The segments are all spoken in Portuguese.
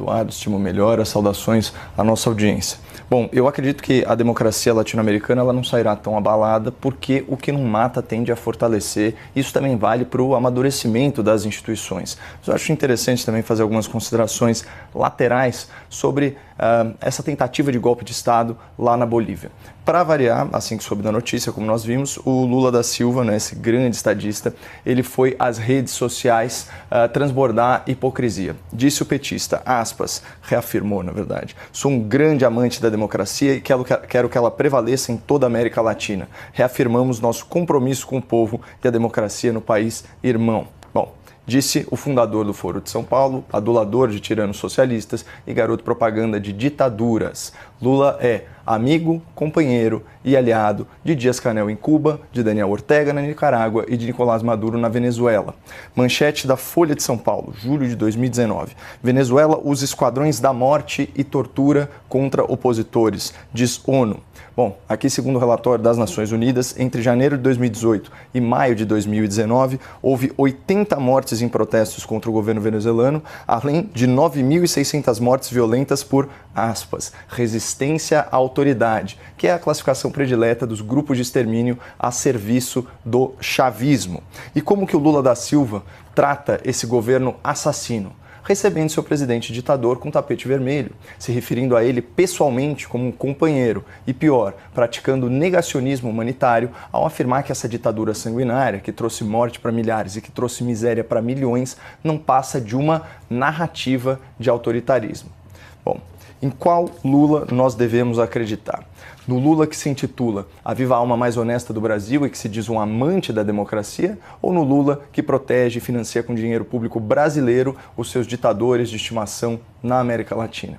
Eduardo, estimo melhor, saudações à nossa audiência. Bom, eu acredito que a democracia latino-americana ela não sairá tão abalada porque o que não mata tende a fortalecer. Isso também vale para o amadurecimento das instituições. Mas eu acho interessante também fazer algumas considerações laterais sobre essa tentativa de golpe de Estado lá na Bolívia. Para variar, assim que soube da notícia, como nós vimos, o Lula da Silva, né, esse grande estadista, ele foi às redes sociais transbordar hipocrisia. Disse o petista, aspas, reafirmou, na verdade, sou um grande amante da democracia e quero que ela prevaleça em toda a América Latina. Reafirmamos nosso compromisso com o povo e a democracia no país irmão. Bom, disse o fundador do Foro de São Paulo, adulador de tiranos socialistas e garoto propaganda de ditaduras. Lula é amigo, companheiro e aliado de Díaz-Canel em Cuba, de Daniel Ortega na Nicarágua e de Nicolás Maduro na Venezuela. Manchete da Folha de São Paulo, julho de 2019. Venezuela usa esquadrões da morte e tortura contra opositores, diz ONU. Bom, aqui segundo o relatório das Nações Unidas, entre janeiro de 2018 e maio de 2019, houve 80 mortes em protestos contra o governo venezuelano, além de 9.600 mortes violentas por, aspas, resistência à autoridade, que é a classificação predileta dos grupos de extermínio a serviço do chavismo. E como que o Lula da Silva trata esse governo assassino? Recebendo seu presidente ditador com tapete vermelho, se referindo a ele pessoalmente como um companheiro e, pior, praticando negacionismo humanitário ao afirmar que essa ditadura sanguinária, que trouxe morte para milhares e que trouxe miséria para milhões, não passa de uma narrativa de autoritarismo. Bom, em qual Lula nós devemos acreditar? No Lula que se intitula a viva alma mais honesta do Brasil e que se diz um amante da democracia, ou no Lula que protege e financia com dinheiro público brasileiro os seus ditadores de estimação na América Latina?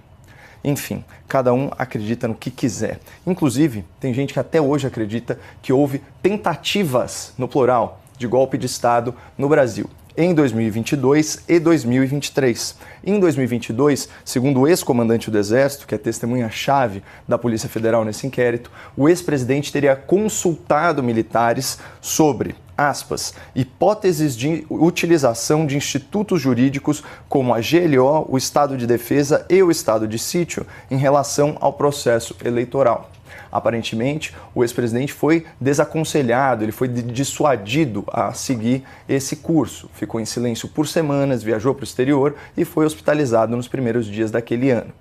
Enfim, cada um acredita no que quiser. Inclusive, tem gente que até hoje acredita que houve tentativas, no plural, de golpe de Estado no Brasil em 2022 e 2023. Em 2022, segundo o ex-comandante do Exército, que é testemunha-chave da Polícia Federal nesse inquérito, o ex-presidente teria consultado militares sobre, aspas, hipóteses de utilização de institutos jurídicos como a GLO, o Estado de Defesa e o Estado de Sítio em relação ao processo eleitoral. Aparentemente, o ex-presidente foi desaconselhado, ele foi dissuadido a seguir esse curso. Ficou em silêncio por semanas, viajou para o exterior e foi hospitalizado nos primeiros dias daquele ano.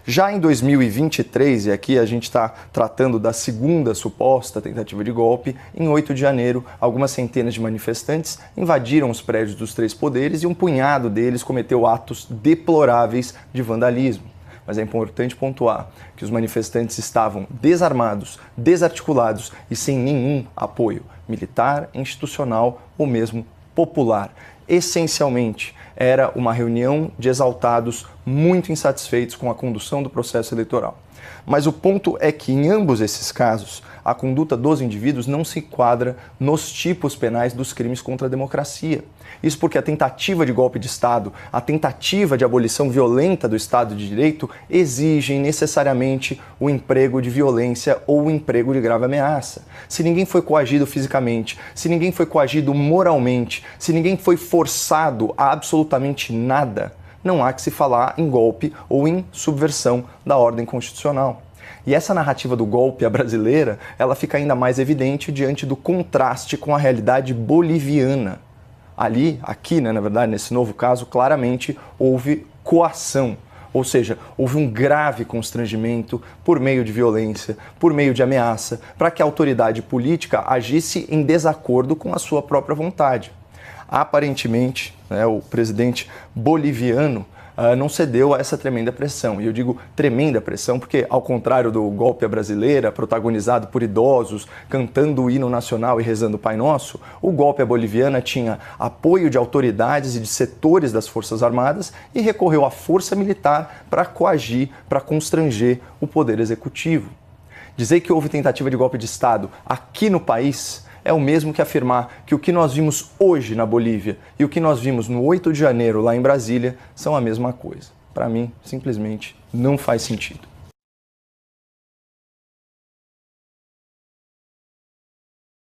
Já em 2023, e aqui a gente está tratando da segunda suposta tentativa de golpe, em 8 de janeiro, algumas centenas de manifestantes invadiram os prédios dos três poderes e um punhado deles cometeu atos deploráveis de vandalismo. Mas é importante pontuar que os manifestantes estavam desarmados, desarticulados e sem nenhum apoio militar, institucional ou mesmo popular. Essencialmente, era uma reunião de exaltados muito insatisfeitos com a condução do processo eleitoral. Mas o ponto é que, em ambos esses casos, a conduta dos indivíduos não se enquadra nos tipos penais dos crimes contra a democracia. Isso porque a tentativa de golpe de Estado, a tentativa de abolição violenta do Estado de Direito exigem necessariamente o emprego de violência ou o emprego de grave ameaça. Se ninguém foi coagido fisicamente, se ninguém foi coagido moralmente, se ninguém foi forçado a absolutamente nada, não há que se falar em golpe ou em subversão da ordem constitucional. E essa narrativa do golpe à brasileira, ela fica ainda mais evidente diante do contraste com a realidade boliviana. Aqui, na verdade, nesse novo caso, claramente houve coação. Ou seja, houve um grave constrangimento por meio de violência, por meio de ameaça, para que a autoridade política agisse em desacordo com a sua própria vontade. Aparentemente, o presidente boliviano não cedeu a essa tremenda pressão. E eu digo tremenda pressão porque, ao contrário do golpe à brasileira, protagonizado por idosos, cantando o hino nacional e rezando o Pai Nosso, o golpe à boliviana tinha apoio de autoridades e de setores das Forças Armadas e recorreu à força militar para coagir, para constranger o poder executivo. Dizer que houve tentativa de golpe de Estado aqui no país é o mesmo que afirmar que o que nós vimos hoje na Bolívia e o que nós vimos no 8 de janeiro lá em Brasília são a mesma coisa. Para mim, simplesmente não faz sentido.